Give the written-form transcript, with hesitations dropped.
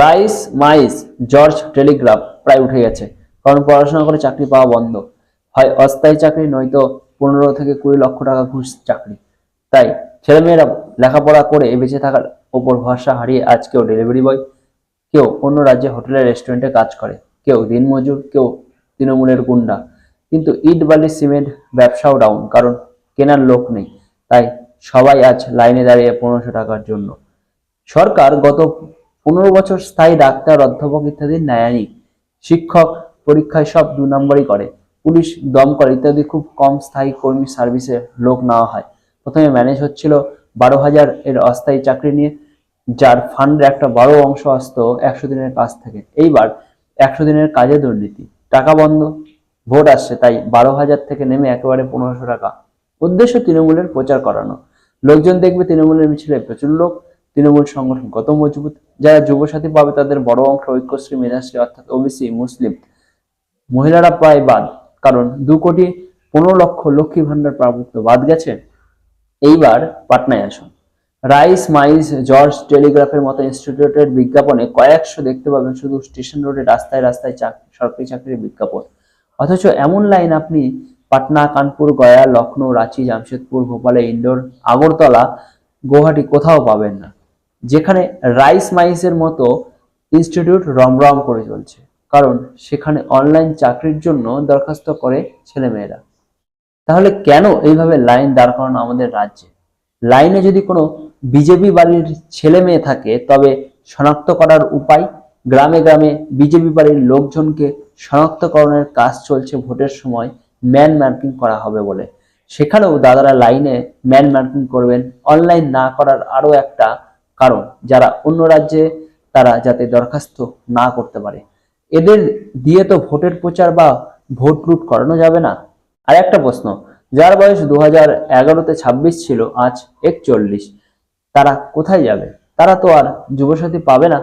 Rice মাইস George Telegraph প্রায় উঠে গেছে, কারণ পড়াশোনা করে চাকরি পাওয়া বন্ধ। হয় অস্থায়ী চাকরি, নয়তো 15 থেকে 20 লক্ষ টাকা ঘুষ চাকরি। তাই ছেলেমেয়েরা লেখাপড়া করে বেঁচে থাকার ওপর ভরসা হারিয়ে আজ কেউ ডেলিভারি বয়, কেউ অন্য রাজ্যে হোটেলে রেস্টুরেন্টে কাজ করে, কেউ দিনমজুর, কেউ তৃণমূলের গুন্ডা। কিন্তু ইট বালি সিমেন্ট ব্যবসাও ডাউন, কারণ কেনার লোক নেই। তাই সবাই আজ লাইনে দাঁড়িয়ে 1500 টাকার জন্য। সরকার গত 15 বছর স্থায়ী ডাক্তার, অধ্যাপক ইত্যাদি নেয়নি। শিক্ষক পরীক্ষায় সব 2 নম্বরই করে। পুলিশ, দমকল ইত্যাদি খুব কম স্থায়ী কর্মী সার্ভিসে লোক নেওয়া হয়। প্রথমে ম্যানেজ হচ্ছিল 12,000 এর অস্থায়ী চাকরি নিয়ে, যার ফান্ডের একটা বড় অংশ আসতো 100 দিনের কাজ থেকে। এইবার 100 দিনের কাজে দুর্নীতি, টাকা বন্ধ, ভোট আসছে, তাই 12,000 থেকে নেমে একেবারে 1500 টাকা। উদ্দেশ্য তৃণমূলের প্রচার করানো। লোকজন দেখবে তৃণমূলের মিছিলে প্রচুর লোক, তৃণমূল সংগঠন কত মজবুত। যারা যুবসাথী পাবে তাদের বড় অংশ ঐক্যশ্রী, মেধাশ্রী অর্থাৎ ওবিসি, মুসলিম। মহিলারা প্রায় বাদ, কারণ 2,15,00,000 লক্ষ্মী ভান্ডার প্রাপ্ত বাদ গেছে। এইবার পাটনায় আসুন। রাইস মাইস জর্জ টেলিগ্রাফের মতো ইনস্টিটিউটের বিজ্ঞাপনে কয়েকশো দেখতে পাবেন শুধু স্টেশন রোডে, রাস্তায় রাস্তায় সরকারি চাকরির বিজ্ঞাপন। অথচ এমন লাইন আপনি পাটনা, কানপুর, গয়া, লখনৌ, রাঁচি, জামশেদপুর, ভোপালে, ইন্দোর, আগরতলা, গুয়াহাটি কোথাও পাবেন না, যেখানে রাইস মাইসের মতো ইনস্টিটিউট রমরম করে চলছে। কারণ সেখানে অনলাইন চাকরির জন্য দরখাস্ত করে ছেলেমেয়েরা। তাহলে কেন এইভাবে লাইন দাঁড় করানো আমাদের রাজ্যে? লাইনে যদি কোনো বিজেপি বাড়ির ছেলে মেয়ে থাকে, তবে শনাক্ত করার উপায়? গ্রামে গ্রামে বিজেপি বাড়ির লোকজনকে শনাক্তকরণের কাজ চলছে ভোটের সময় ম্যান মার্কিং করা হবে বলে। সেখানেও দাদারা লাইনে ম্যান মার্কিং করবেন অনলাইন না করার আরো একটা কারণ, যারা অন্য রাজ্যে তারা যাতে দরখাস্ত না করতে পারে। এদের দিয়ে তো ভোটের প্রচার বা ভোট লুট করানো যাবে না। আর একটা প্রশ্ন, যার বয়স 2011-তে 26 ছিল, আজ 41, তারা কোথায় যাবে? তারা তো আর যুবসাথী পাবে না।